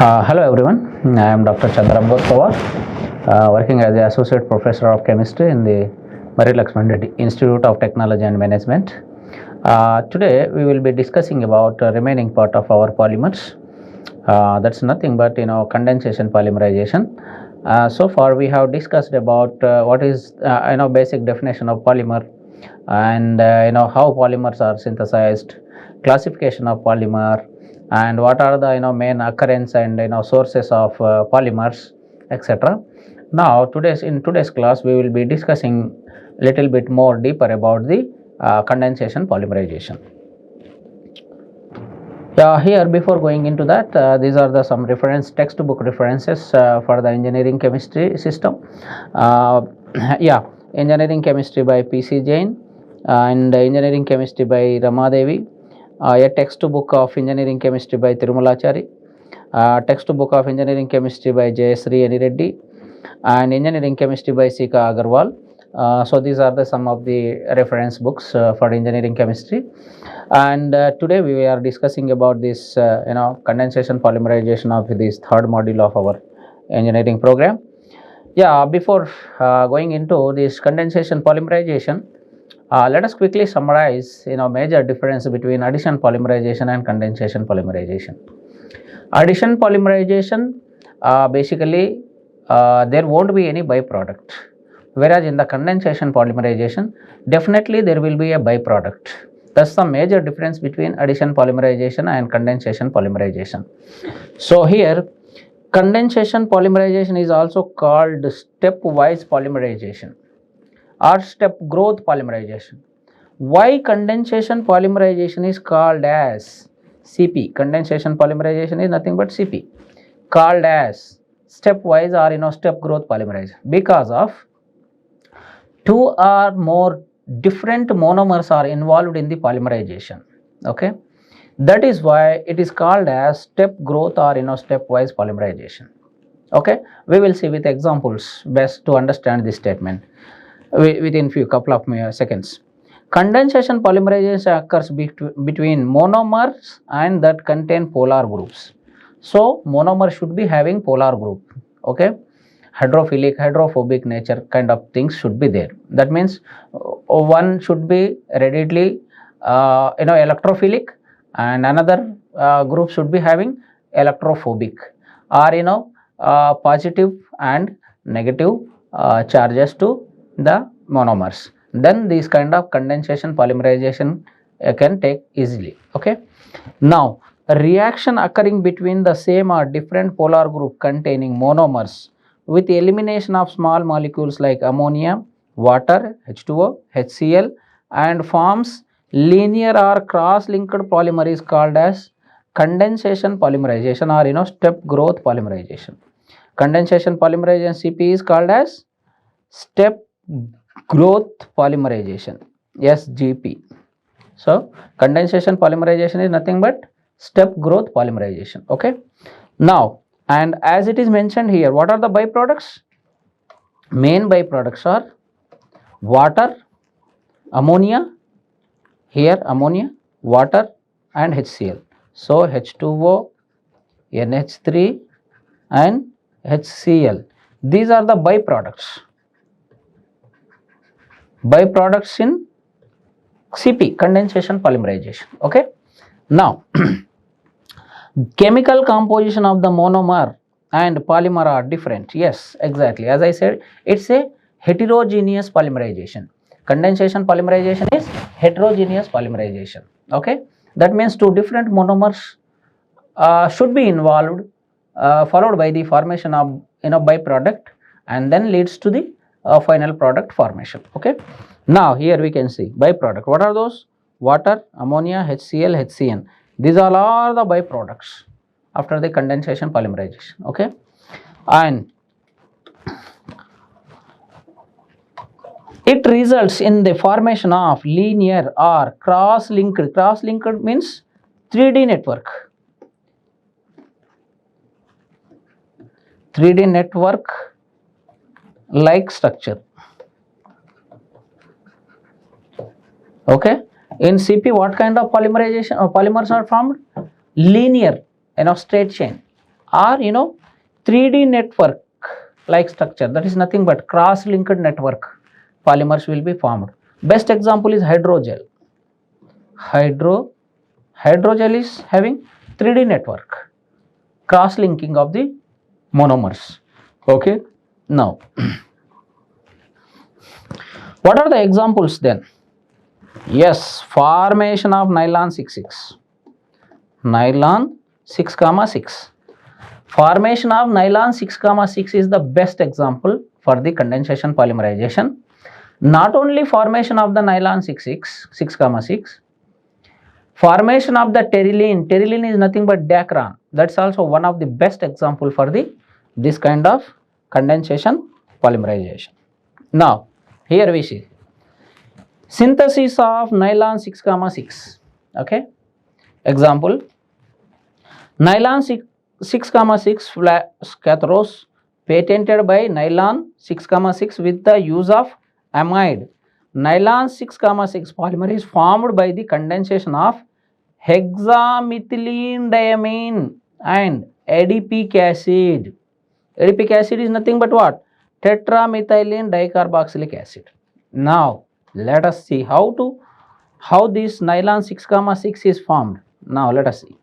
Hello everyone, I am Dr. PAWAR, working as the Associate Professor of Chemistry in the Marri Laxman Reddy Institute of Technology and Management. Today we will be discussing about remaining part of our polymers. That's nothing but condensation polymerization. So far we have discussed about what is basic definition of polymer, and how polymers are synthesized, classification of polymer, and what are the main occurrence and sources of polymers, etc. Now in today's class we will be discussing little bit more deeper about the condensation polymerization. Here before going into that, these are some textbook references for the engineering chemistry system. Engineering chemistry by P.C. Jain and engineering chemistry by Ramadevi. A textbook of engineering chemistry by Tirumalachari, textbook of engineering chemistry by Jayasri Reddy, and engineering chemistry by Sika Agarwal. So these are some of the reference books for engineering chemistry, and today we are discussing about this condensation polymerization of this third module of our engineering program. Before going into this condensation polymerization, let us quickly summarize major difference between addition polymerization and condensation polymerization. Addition polymerization, basically there won't be any byproduct, whereas in the condensation polymerization definitely there will be a byproduct. That's the major difference between addition polymerization and condensation polymerization. So here condensation polymerization is also called stepwise polymerization or step growth polymerization. Why condensation polymerization is called as CP? Condensation polymerization is nothing but CP, called as stepwise or step growth polymerization, because of two or more different monomers are involved in the polymerization. Okay, that is why it is called as step growth or stepwise polymerization. Okay, we will see with examples best to understand this statement within few couple of seconds. Condensation polymerization occurs between monomers and that contain polar groups. So monomer should be having polar group. Okay, hydrophilic, hydrophobic nature kind of things should be there. That means one should be readily electrophilic, and another group should be having electrophobic, or positive and negative charges to the monomers. Then these kind of condensation polymerization can take easily. Okay, now a reaction occurring between the same or different polar group containing monomers with elimination of small molecules like ammonia, water, H2O, HCl, and forms linear or cross-linked polymer is called as condensation polymerization or step growth polymerization. Condensation polymerization CP is called as step growth polymerization, SGP. So condensation polymerization is nothing but step growth polymerization. Okay, now, and as it is mentioned here, what are the byproducts? Main byproducts are water, ammonia, here ammonia, water, and HCl. So H2O, NH3, and HCl. These are the byproducts. Byproducts in CP, condensation polymerization. Okay, now chemical composition of the monomer and polymer are different. Yes, exactly, as I said, it's a heterogeneous polymerization. Condensation polymerization is heterogeneous polymerization. Okay, that means two different monomers should be involved, followed by the formation of byproduct, and then leads to the final product formation. Okay, now here we can see byproduct. What are those? Water, ammonia, HCl, HCN. These all are the byproducts after the condensation polymerization. Okay, and it results in the formation of linear or cross-linked. Cross-linked means 3D network. 3D network like structure. Okay, in CP what kind of polymerization or polymers are formed? Linear, straight chain. or 3D network like structure, that is nothing but cross-linked network polymers will be formed. Best example is hydrogel. Hydrogel is having 3D network, cross-linking of the monomers. Okay, now what are the examples then? Yes, formation of nylon 6,6. Nylon 6,6. Formation of nylon 6,6 is the best example for the condensation polymerization. Not only formation of the nylon 6,6, formation of the terylene. Terylene is nothing but dacron. That's also one of the best example for this kind of condensation polymerization. Now, here we see synthesis of nylon 6,6. Okay, example, nylon 6,6 cathodes patented by nylon 6,6 with the use of amide. Nylon 6,6 polymer is formed by the condensation of hexamethylene diamine and adipic acid. Adipic acid is nothing but what? Tetramethylene dicarboxylic acid. Now let us see how this nylon 6,6 is formed. Now let us see.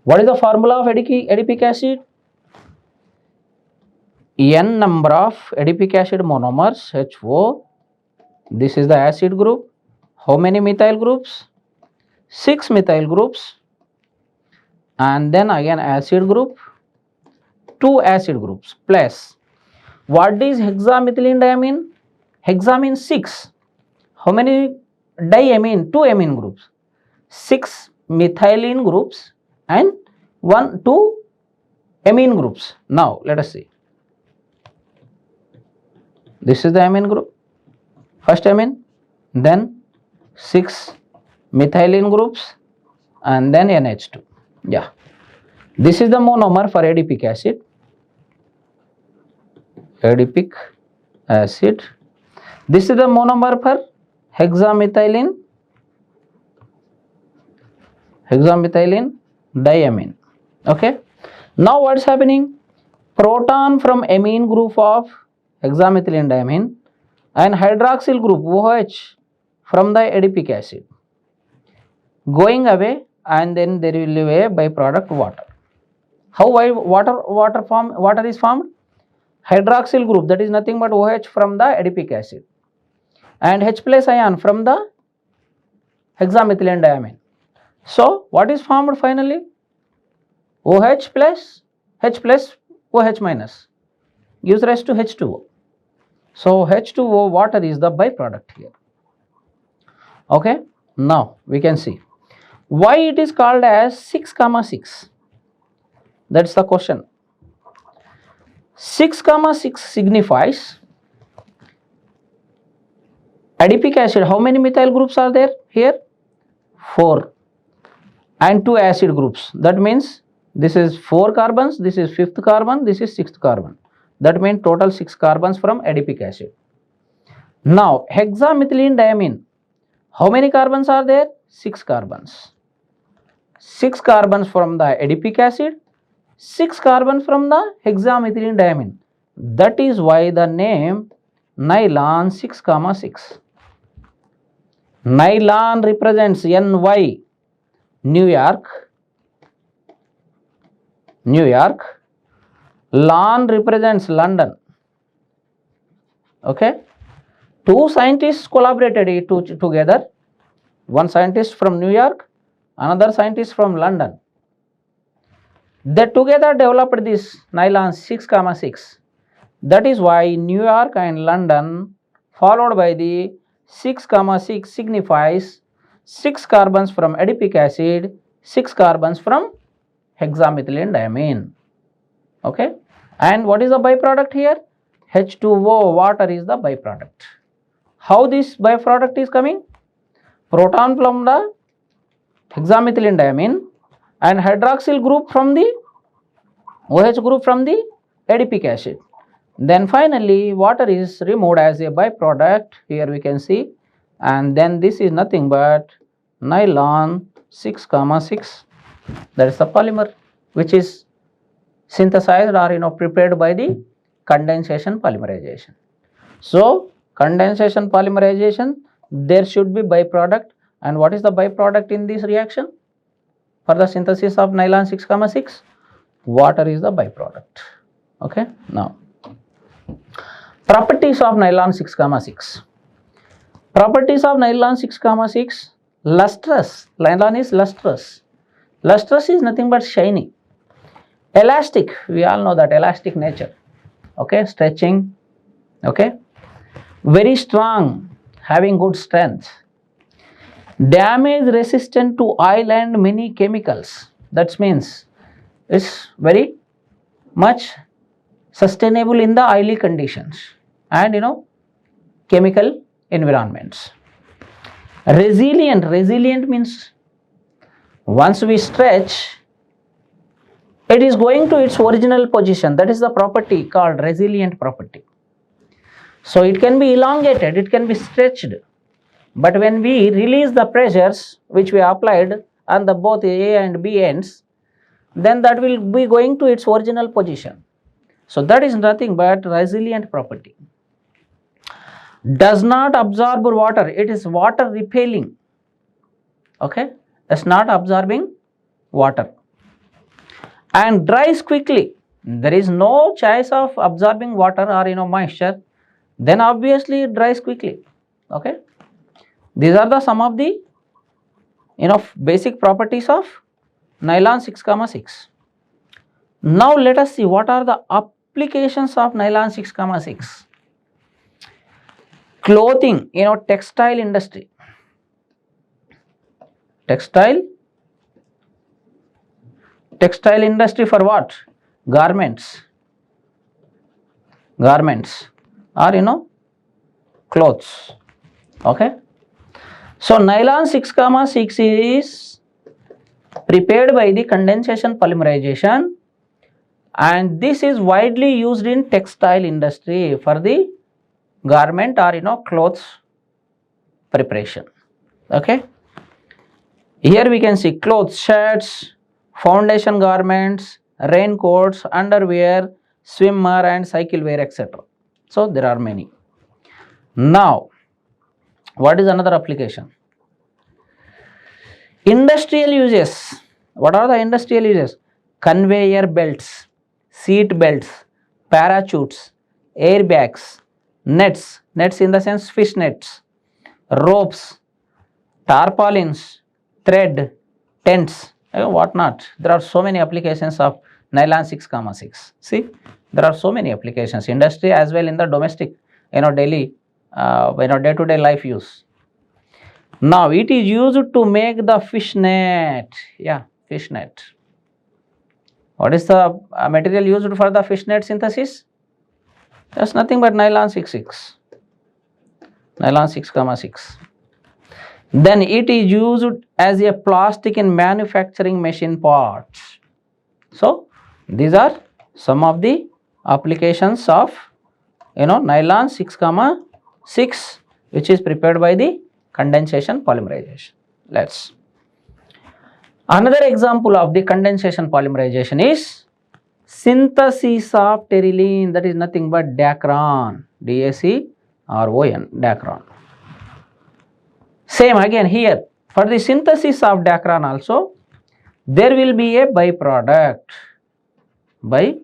What is the formula of adipic acid? N number of adipic acid monomers, HO. This is the acid group. How many methyl groups? 6 methyl groups. And then again acid group, 2 acid groups plus. What is hexamethylene diamine? Hexamine 6. How many diamine? 2 amine groups. 6 methylene groups and 2 amine groups. Now let us see. This is the amine group, first amine, then 6 methylene groups and then NH2. Yeah, this is the monomer for adipic acid. Adipic acid. This is the monomer for hexamethylene diamine. Okay, now what is happening? Proton from amine group of hexamethylene diamine and hydroxyl group OH from the adipic acid going away, and then there will be a byproduct water. How water is formed? Hydroxyl group, that is nothing but OH from the adipic acid, and H plus ion from the hexamethylene diamine. So what is formed finally? OH plus H plus OH minus gives rise to H2O. So H2O water is the byproduct here. Okay, now we can see why it is called as 6,6. That's the question. 6,6 signifies adipic acid. How many methyl groups are there here? 4 and 2 acid groups. That means this is 4 carbons, this is 5th carbon, this is 6th carbon. That means total 6 carbons from adipic acid. Now hexamethylene diamine, how many carbons are there? 6 carbons. 6 carbons from the adipic acid, 6 carbons from the hexamethylene diamine. That is why the name nylon 6,6. Nylon represents NY, New York. Lon represents London. Okay, 2 scientists collaborated together. One scientist from New York, another scientist from London. They together developed this nylon 6,6. That is why New York and London followed by the 6,6 signifies 6 carbons from adipic acid, 6 carbons from hexamethylene diamine. Okay, and what is the byproduct here? H2O, water is the byproduct. How this byproduct is coming? Proton from the hexamethylene diamine and hydroxyl group from the OH group from the adipic acid. Then finally water is removed as a byproduct. Here we can see, and then this is nothing but nylon 6,6. That is the polymer which is synthesized or prepared by the condensation polymerization. So condensation polymerization, there should be byproduct, and what is the byproduct in this reaction? For the synthesis of nylon 6,6, water is the byproduct. Okay, now properties of nylon 6,6. Properties of nylon 6,6, lustrous. Nylon is lustrous. Lustrous is nothing but shiny. Elastic, we all know that elastic nature. Okay, stretching. Okay, very strong, having good strength. Damage resistant to oil and many chemicals. That means it's very much sustainable in the oily conditions and chemical environments. Resilient. Resilient means once we stretch, it is going to its original position. That is the property called resilient property. So it can be elongated, it can be stretched, but when we release the pressures which we applied on the both A and B ends, then that will be going to its original position. So that is nothing but resilient property. Does not absorb water, it is water repelling. Okay, it's not absorbing water. And dries quickly. There is no choice of absorbing water or moisture, then obviously it dries quickly. Okay, these are the some of the basic properties of nylon 6,6. Now let us see what are the applications of nylon 6,6. Clothing, textile industry. Textile industry for what? Garments. Garments or clothes. Okay. So nylon 6,6 is prepared by the condensation polymerization, and this is widely used in textile industry for the garment or clothes preparation. Okay, here we can see clothes, shirts, foundation garments, raincoats, underwear, swimmer and cycle wear, etc. So there are many. Now what is another application? Industrial uses. What are the industrial uses? Conveyor belts, seat belts, parachutes, airbags, nets in the sense fish nets, ropes, tarpaulins, thread, tents, what not. There are so many applications of nylon 6,6. See, there are so many applications, industry as well in the domestic, daily, day-to-day life use. Now it is used to make the fish net. Yeah, fish net. What is the material used for the fish net synthesis? That's nothing but nylon 6,6. Nylon 6,6. Then it is used as a plastic in manufacturing machine parts. So these are some of the applications of nylon 6,6, which is prepared by the condensation polymerization. Let's. Another example of the condensation polymerization is synthesis of terylene, that is nothing but Dacron, D-A-C-R-O-N, Dacron. Same again here, for the synthesis of Dacron also, there will be a byproduct. What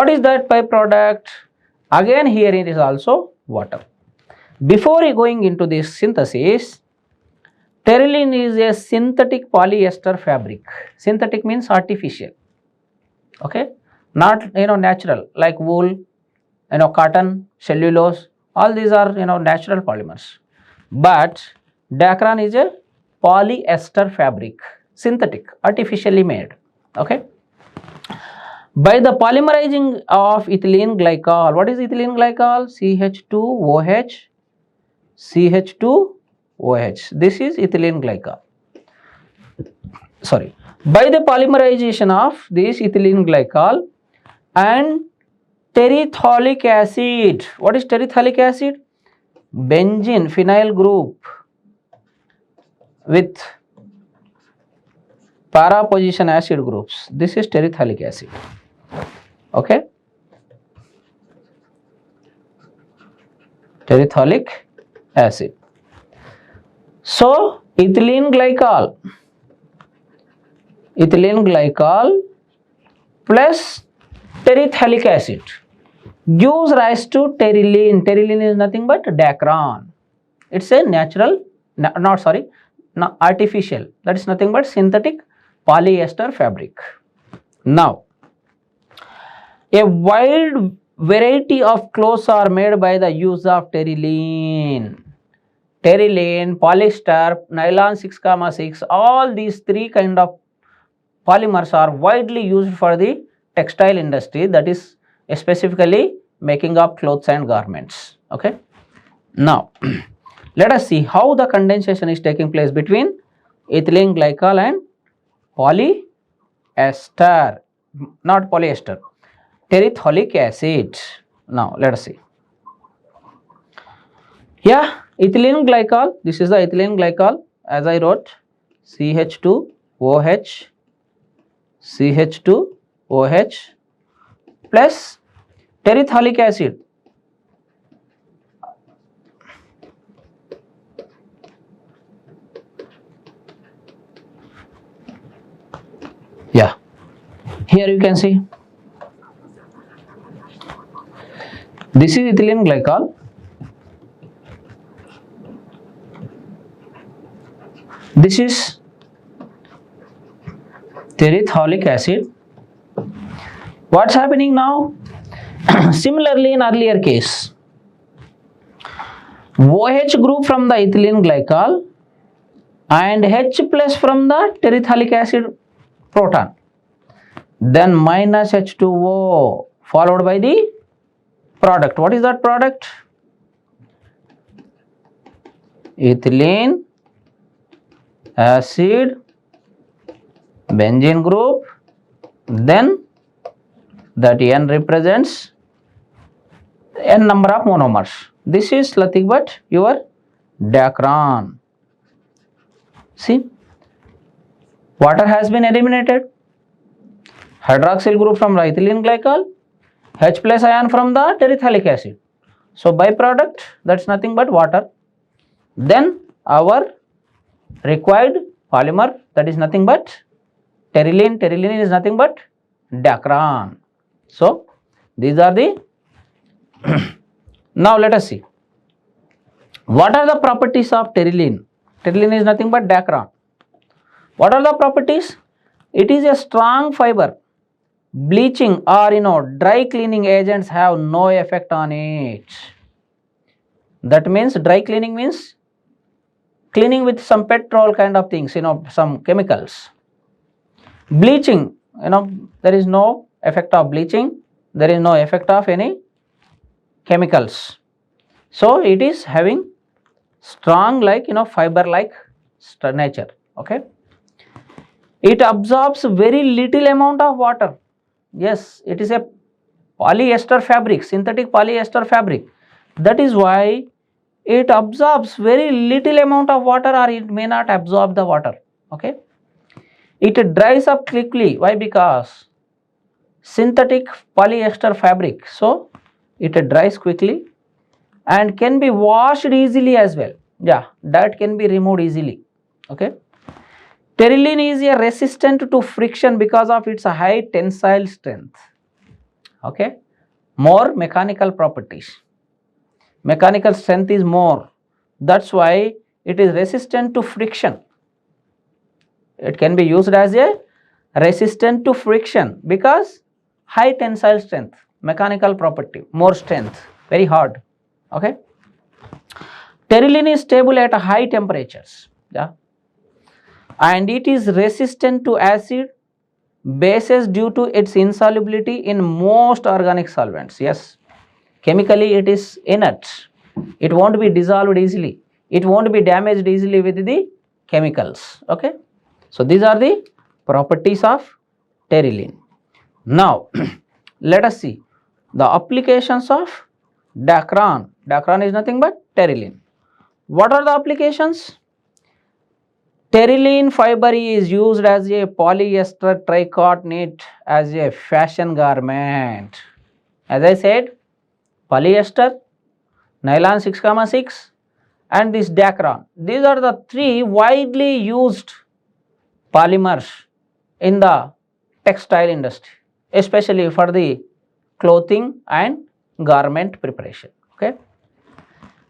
is that byproduct? Again here it is also water. Before going into this synthesis, terylene is a synthetic polyester fabric. Synthetic means artificial. Okay, not natural, like wool, cotton, cellulose, all these are natural polymers. But Dacron is a polyester fabric, synthetic, artificially made. Okay, by the polymerizing of ethylene glycol. What is ethylene glycol? CH2OH, CH2OH. This is ethylene glycol. Sorry. By the polymerization of this ethylene glycol and terephthalic acid. What is terephthalic acid? Benzene phenyl group with para position acid groups. This is terephthalic acid. Okay, terephthalic acid. So ethylene glycol plus terephthalic acid gives rise to terylene. Terylene is nothing but dacron. It's a natural, artificial. That is nothing but synthetic polyester fabric. Now, a wide variety of clothes are made by the use of terylene. Terylene, polyester, nylon 6,6, all these three kind of polymers are widely used for the textile industry, that is specifically making of clothes and garments. Okay. Now, let us see how the condensation is taking place between ethylene glycol and polyester, not polyester, terephthalic acid. Now, let us see. Yeah, ethylene glycol, this is the ethylene glycol, as I wrote, CH2OH, CH2OH plus terephthalic acid. Yeah, here you can see this is ethylene glycol, this is terephthalic acid. What's happening now? Similarly, in earlier case, OH group from the ethylene glycol and H plus from the terephthalic acid proton, then minus H2O followed by the product. What is that product? Ethylene acid, benzene group, then that N represents N number of monomers. This is nothing but your dacron. See, water has been eliminated, hydroxyl group from ethylene glycol, H plus ion from the terephthalic acid. So byproduct, that's nothing but water. Then our required polymer, that is nothing but terylene. Terylene is nothing but dacron. So these are the now let us see what are the properties of terylene. Terylene is nothing but dacron. What are the properties? It is a strong fiber. Bleaching or dry cleaning agents have no effect on it. That means dry cleaning means cleaning with some petrol kind of things, some chemicals. Bleaching, there is no effect of bleaching, there is no effect of any chemicals. So it is having strong fiber like nature. Okay. It absorbs very little amount of water. Yes, it is a polyester fabric, synthetic polyester fabric. That is why it absorbs very little amount of water, or it may not absorb the water. Okay. It dries up quickly. Why? Because synthetic polyester fabric, so it dries quickly and can be washed easily as well. Yeah, dirt can be removed easily. Okay. Terylene is a resistant to friction because of its high tensile strength. Okay. More mechanical properties. Mechanical strength is more. That's why it is resistant to friction. It can be used as a resistant to friction because high tensile strength, mechanical property, more strength, very hard. Okay. Terylene is stable at high temperatures. Yeah. And it is resistant to acid, bases due to its insolubility in most organic solvents. Yes, chemically it is inert. It won't be dissolved easily. It won't be damaged easily with the chemicals. Okay. So these are the properties of terylene. Now let us see the applications of dacron. Dacron is nothing but terylene. What are the applications? Terylene fiber is used as a polyester tricot knit as a fashion garment. As I said, polyester, nylon 6,6 and this dacron. These are the three widely used polymers in the textile industry, especially for the clothing and garment preparation. Okay,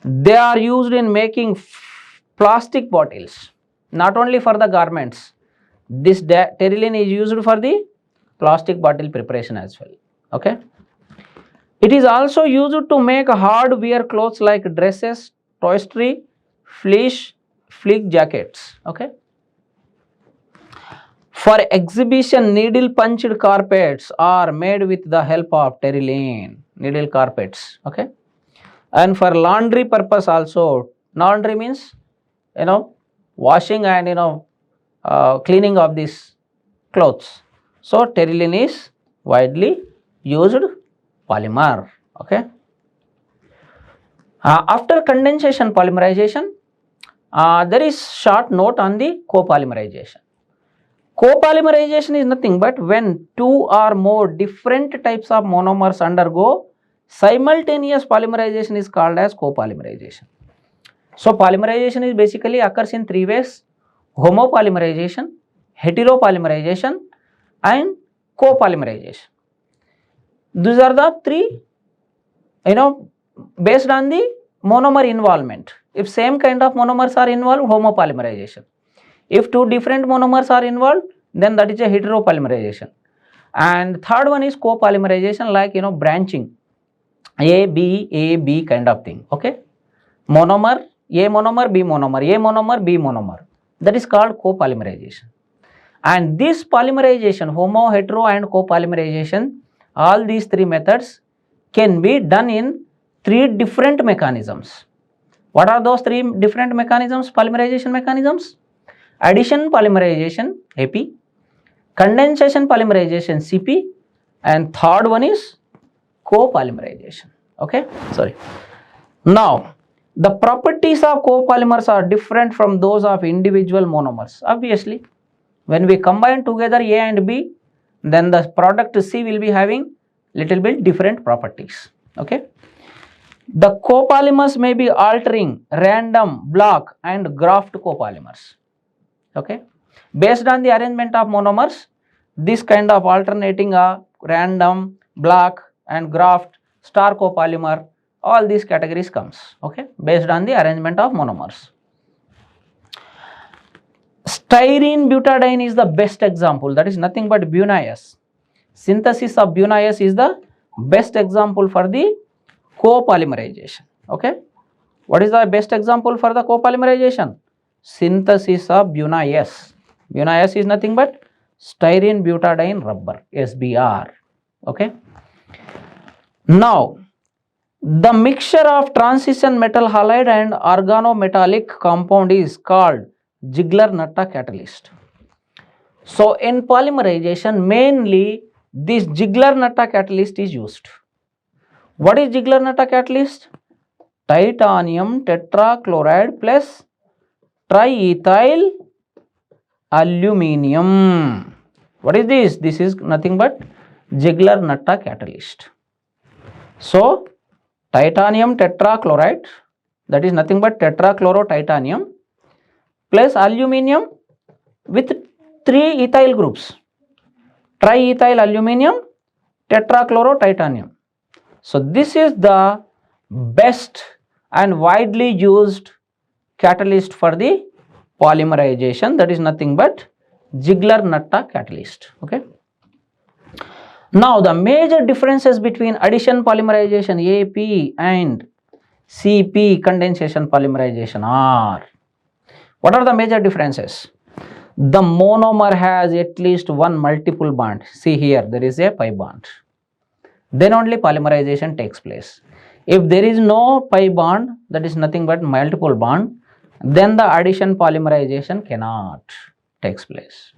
they are used in making plastic bottles, not only for the garments. This terylene is used for the plastic bottle preparation as well. Okay, it is also used to make hardware clothes like dresses, toiletry, fleece jackets. Okay, for exhibition, needle punched carpets are made with the help of terylene, needle carpets. Okay, and for laundry purpose also, laundry means, washing and cleaning of these clothes. So terylene is widely used polymer. Okay, after condensation polymerization, there is short note on the copolymerization. Copolymerization is nothing but when two or more different types of monomers undergo simultaneous polymerization is called as copolymerization. So polymerization is basically occurs in three ways: homopolymerization, heteropolymerization and copolymerization. These are the three, based on the monomer involvement. If same kind of monomers are involved, homopolymerization. If two different monomers are involved, then that is a heteropolymerization. And third one is copolymerization, like branching, A B kind of thing. Okay, monomer, A monomer, B monomer, A monomer, B monomer. That is called copolymerization. And this polymerization, homo, hetero and copolymerization, all these three methods can be done in three different mechanisms. What are those three different mechanisms, polymerization mechanisms? Addition polymerization, AP, condensation polymerization, CP, and third one is copolymerization. Okay, sorry. Now, the properties of copolymers are different from those of individual monomers. Obviously, when we combine together A and B, then the product C will be having little bit different properties. Okay, the copolymers may be altering, random, block and graft copolymers. Okay, based on the arrangement of monomers, this kind of alternating random, block and graft, star copolymer, all these categories comes. Okay, based on the arrangement of monomers. Styrene butadiene is the best example. That is nothing but bunias. Synthesis of bunias is the best example for the copolymerization. Okay, what is the best example for the copolymerization? Synthesis of bunias. Bunias is nothing but styrene butadiene rubber, SBR. Okay, now the mixture of transition metal halide and organometallic compound is called Ziegler-Natta catalyst. So in polymerization, mainly this Ziegler-Natta catalyst is used. What is Ziegler-Natta catalyst? Titanium tetrachloride plus triethyl aluminum. What is this? This is nothing but Ziegler-Natta catalyst. So titanium tetrachloride, that is nothing but tetrachlorotitanium plus aluminum with 3 ethyl groups, triethyl aluminum, tetrachlorotitanium. So this is the best and widely used catalyst for the polymerization, that is nothing but Ziegler-Natta catalyst. Okay, now the major differences between addition polymerization, AP, and CP, condensation polymerization, are, what are the major differences? The monomer has at least one multiple bond. See here, there is a pi bond. Then only polymerization takes place. If there is no pi bond, that is nothing but multiple bond, then the addition polymerization cannot takes place.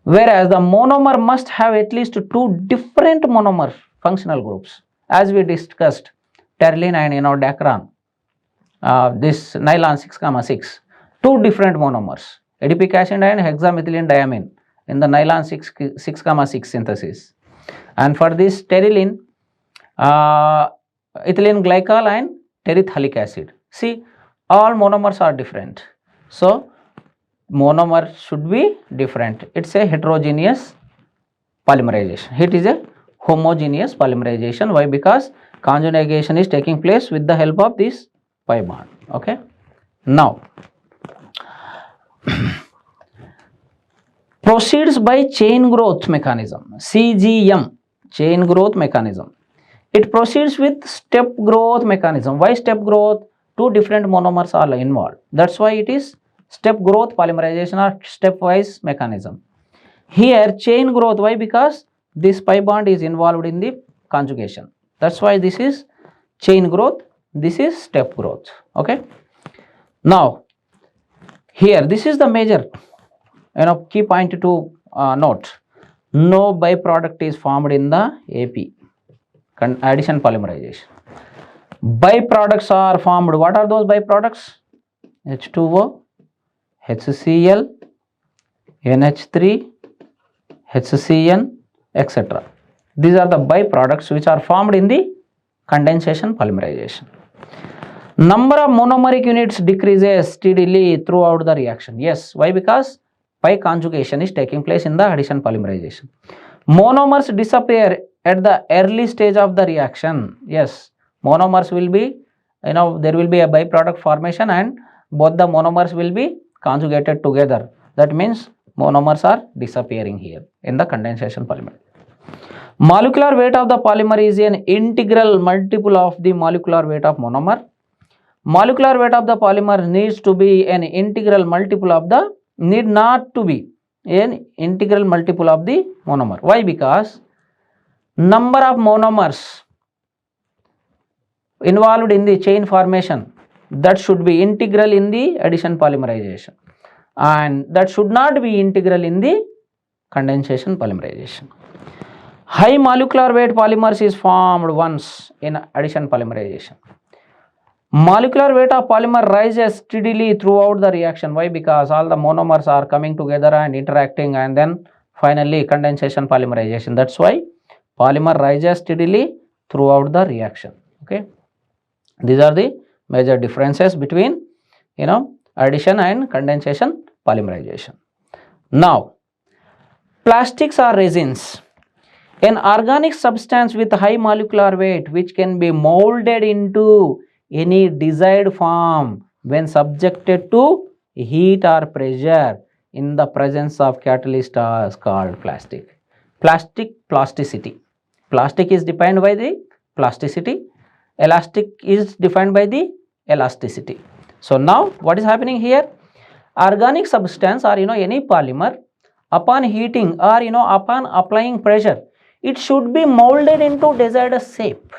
Whereas the monomer must have at least two different monomer functional groups, as we discussed, terylene and dacron, this nylon 6,6, two different monomers. adipic acid and hexamethylene diamine in the nylon 6,6 synthesis. And for this pteryline, ethylene glycol and terephthalic acid. See, all monomers are different. So, monomer should be different. It's a heterogeneous polymerization. It is a homogeneous polymerization. Why? Because conjugation is taking place with the help of this pi bond. Okay. Now, proceeds by chain growth mechanism, CGM, chain growth mechanism. It proceeds with step growth mechanism. Why step growth? Two different monomers are involved. That's why it is step growth polymerization or stepwise mechanism. Here chain growth, why? Because this pi bond is involved in the conjugation. That's why this is chain growth, this is step growth. Okay. Now, here this is the major key point to note. No byproduct is formed in the AP, addition polymerization. Byproducts are formed. What are those byproducts? H2O, HCl, NH3, HCN, etc. These are the byproducts which are formed in the condensation polymerization. Number of monomeric units decreases steadily throughout the reaction. Yes, why? Because pi conjugation is taking place in the addition polymerization. Monomers disappear at the early stage of the reaction. Yes, monomers will be, there will be a byproduct formation and both the monomers will be conjugated together. That means monomers are disappearing here in the condensation polymer. Molecular weight of the polymer is an integral multiple of the molecular weight of monomer. Molecular weight of the polymer needs to be an integral multiple of the, need not to be an integral multiple of the monomer. Why? Because number of monomers involved in the chain formation, that should be integral in the addition polymerization, and that should not be integral in the condensation polymerization. High molecular weight polymers is formed once in addition polymerization. Molecular weight of polymer rises steadily throughout the reaction. Why? Because all the monomers are coming together and interacting, and then finally condensation polymerization. That's why polymer rises steadily throughout the reaction. Okay. These are the major differences between addition and condensation polymerization. Now, plastics or resins. An organic substance with high molecular weight which can be molded into any desired form when subjected to heat or pressure in the presence of catalyst is called plastic. Plasticity. Plastic is defined by the plasticity. Elastic is defined by the elasticity. So now what is happening here? Organic substance or any polymer, upon heating or upon applying pressure, it should be molded into desired shape,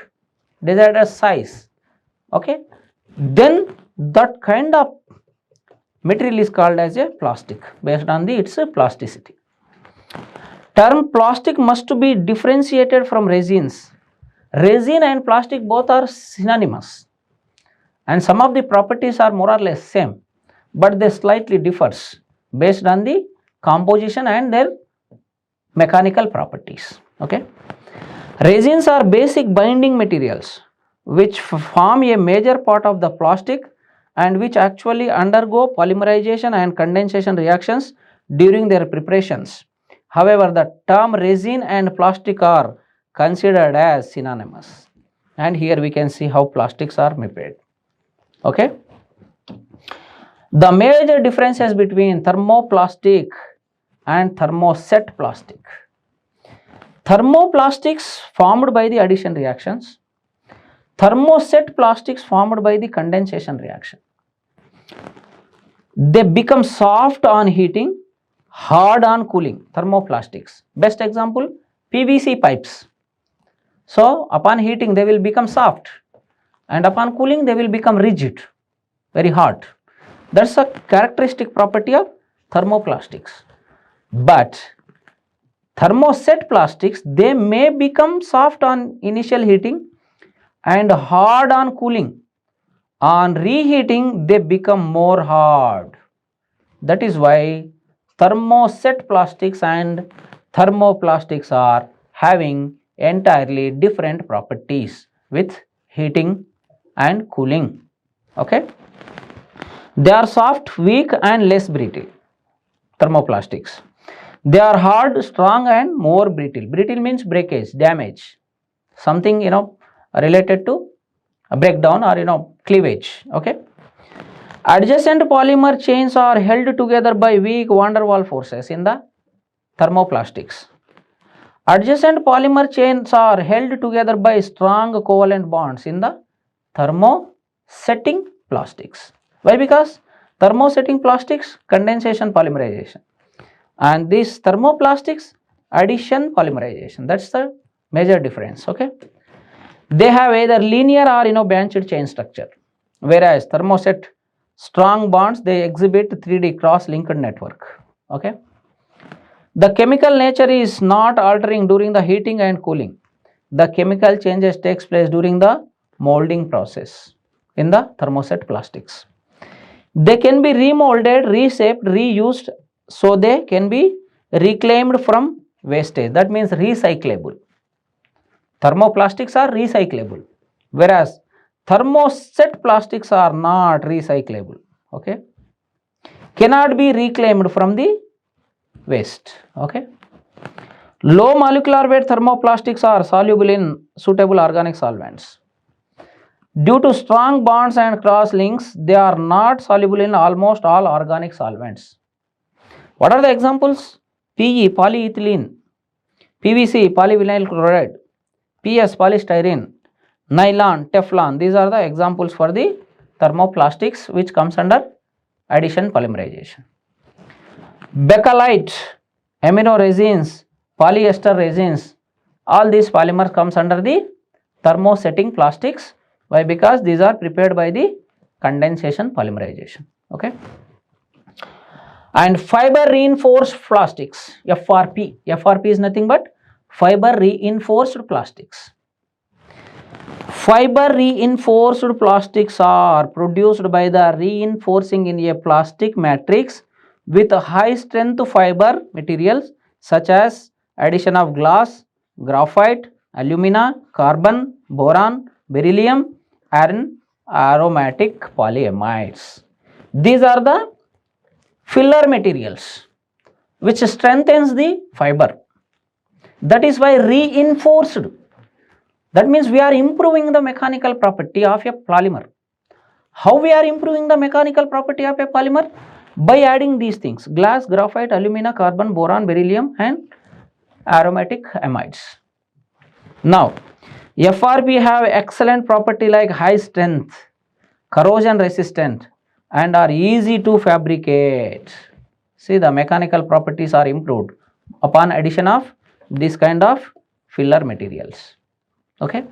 desired size. Okay, then that kind of material is called as a plastic based on its plasticity. Term plastic must be differentiated from resins. Resin and plastic both are synonymous, and some of the properties are more or less same, but they slightly differs based on the composition and their mechanical properties. Okay, resins are basic binding materials which form a major part of the plastic and which actually undergo polymerization and condensation reactions during their preparations. However, the term resin and plastic are considered as synonymous, and here we can see how plastics are made. Okay, the major differences between thermoplastic and thermoset plastic. Thermoplastics formed by the addition reactions, thermoset plastics formed by the condensation reaction. They become soft on heating, hard on cooling. Thermoplastics. Best example, PVC pipes. So upon heating they will become soft, and upon cooling they will become rigid, very hard. That's a characteristic property of thermoplastics. But thermoset plastics, they may become soft on initial heating and hard on cooling. On reheating they become more hard. That is why thermoset plastics and thermoplastics are having entirely different properties with heating and cooling. Okay, they are soft, weak and less brittle, thermoplastics. They are hard, strong and more brittle. Brittle means breakage, damage, something related to a breakdown or cleavage. Okay, adjacent polymer chains are held together by weak van der Waals forces in the thermoplastics. Adjacent polymer chains are held together by strong covalent bonds in the thermosetting plastics. Why? Because thermosetting plastics, condensation polymerization, and these thermoplastics, addition polymerization. That's the major difference. Okay, they have either linear or branched chain structure, whereas thermoset strong bonds, they exhibit 3D cross-linked network. Okay, the chemical nature is not altering during the heating and cooling. The chemical changes takes place during the molding process in the thermoset plastics. They can be remolded, reshaped, reused, so they can be reclaimed from wastage. That means recyclable. Thermoplastics are recyclable, whereas thermoset plastics are not recyclable. Okay, cannot be reclaimed from the waste. Okay, low molecular weight thermoplastics are soluble in suitable organic solvents. Due to strong bonds and cross links, they are not soluble in almost all organic solvents. What are the examples? PE, polyethylene; PVC, polyvinyl chloride; PS, polystyrene; nylon, Teflon. These are the examples for the thermoplastics which comes under addition polymerization. Bakelite, amino resins, polyester resins, all these polymers comes under the thermosetting plastics. Why? Because these are prepared by the condensation polymerization. Okay, and fiber reinforced plastics, FRP. FRP is nothing but fiber reinforced plastics. Fiber reinforced plastics are produced by the reinforcing in a plastic matrix with high strength fiber materials such as addition of glass, graphite, alumina, carbon, boron, beryllium and aromatic polyamides. These are the filler materials which strengthens the fiber. That is why reinforced. That means we are improving the mechanical property of a polymer. How we are improving the mechanical property of a polymer? By adding these things: glass, graphite, alumina, carbon, boron, beryllium and aromatic amides. Now, FRP have excellent property like high strength, corrosion resistant and are easy to fabricate. See, the mechanical properties are improved upon addition of this kind of filler materials. Okay,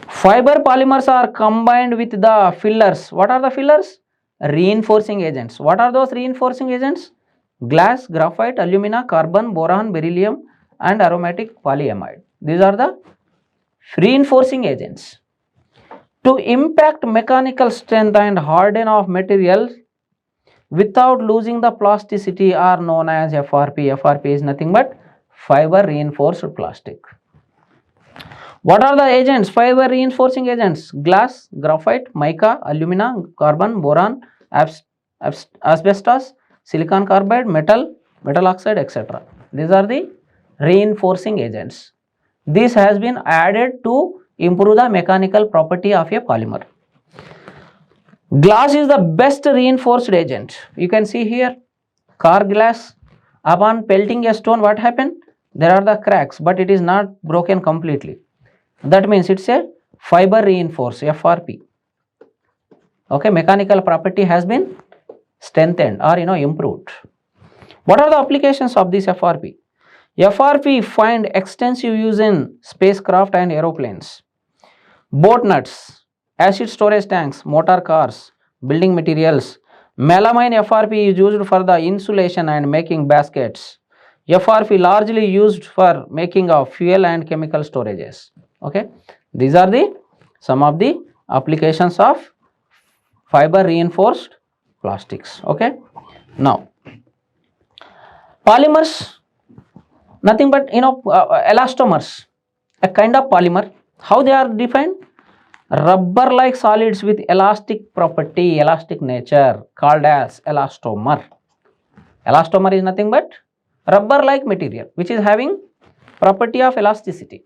fiber polymers are combined with the fillers. What are the fillers? Reinforcing agents. What are those reinforcing agents? Glass, graphite, alumina, carbon, boron, beryllium and aromatic polyamide. These are the reinforcing agents. To impact mechanical strength and harden of materials without losing the plasticity are known as FRP. FRP is nothing but fiber reinforced plastic. What are the agents? Fiber reinforcing agents: glass, graphite, mica, alumina, carbon, boron, asbestos, silicon carbide, metal oxide, etc. These are the reinforcing agents. This has been added to improve the mechanical property of a polymer. Glass is the best reinforced agent. You can see here, car glass, upon pelting a stone, what happened? There are the cracks, but it is not broken completely. That means it's a fiber reinforced, FRP. Okay, mechanical property has been strengthened or improved. What are the applications of this FRP? FRP find extensive use in spacecraft and aeroplanes, boat nuts, acid storage tanks, motor cars, building materials. Melamine FRP is used for the insulation and making baskets. FRP largely used for making of fuel and chemical storages. Okay, these are the some of the applications of fiber reinforced plastics. Okay, Now, polymers, nothing but elastomers, a kind of polymer. How they are defined? Rubber like solids with elastic property, elastic nature, called as elastomer. Elastomer is nothing but rubber like material which is having property of elasticity.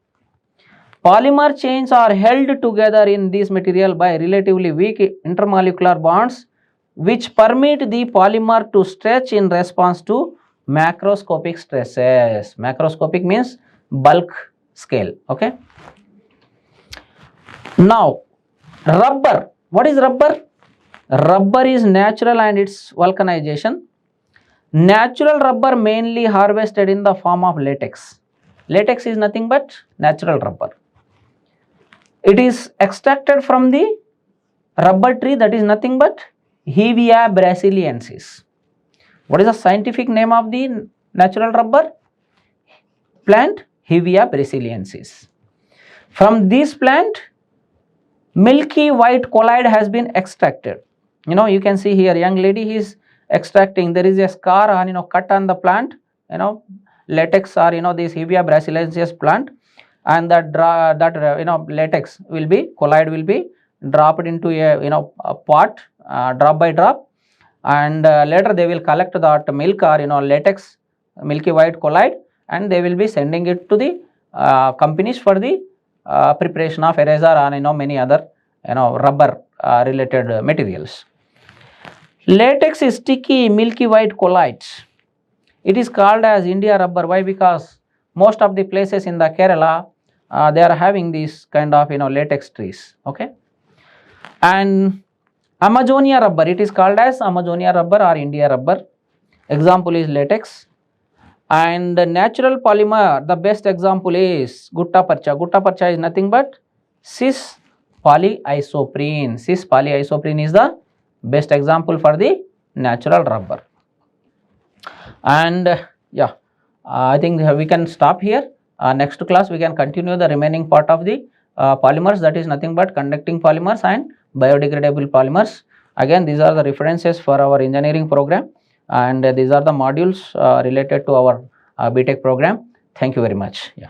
Polymer chains are held together in this material by relatively weak intermolecular bonds which permit the polymer to stretch in response to macroscopic stresses. Macroscopic means bulk scale. Okay. Now, rubber. What is rubber? Rubber is natural and its vulcanization. Natural rubber mainly harvested in the form of latex. Latex is nothing but natural rubber. It is extracted from the rubber tree, that is nothing but Hevea brasiliensis. What is the scientific name of the natural rubber plant? Hevea brasiliensis. From this plant, milky white colloid has been extracted. You can see here, young lady is extracting. There is a scar on cut on the plant. Latex or this Hevea brasiliensis plant, and that latex will be colloid will be dropped into a pot drop by drop, and later they will collect that milk or latex, milky white colloid, and they will be sending it to the companies for the preparation of eraser and many other rubber related materials. Latex is sticky milky white colloid. It is called as India rubber. Why? Because most of the places in the Kerala they are having these kind of latex trees. Okay. And Amazonia rubber, it is called as Amazonia rubber or India rubber. Example is latex. And the natural polymer, the best example is gutta percha. Gutta percha is nothing but cis polyisoprene. Cis polyisoprene is the best example for the natural rubber. And yeah, I think we can stop here. Next class we can continue the remaining part of the polymers, that is nothing but conducting polymers and biodegradable polymers. Again, these are the references for our engineering program, and these are the modules related to our BTech program. Thank you very much. Yeah.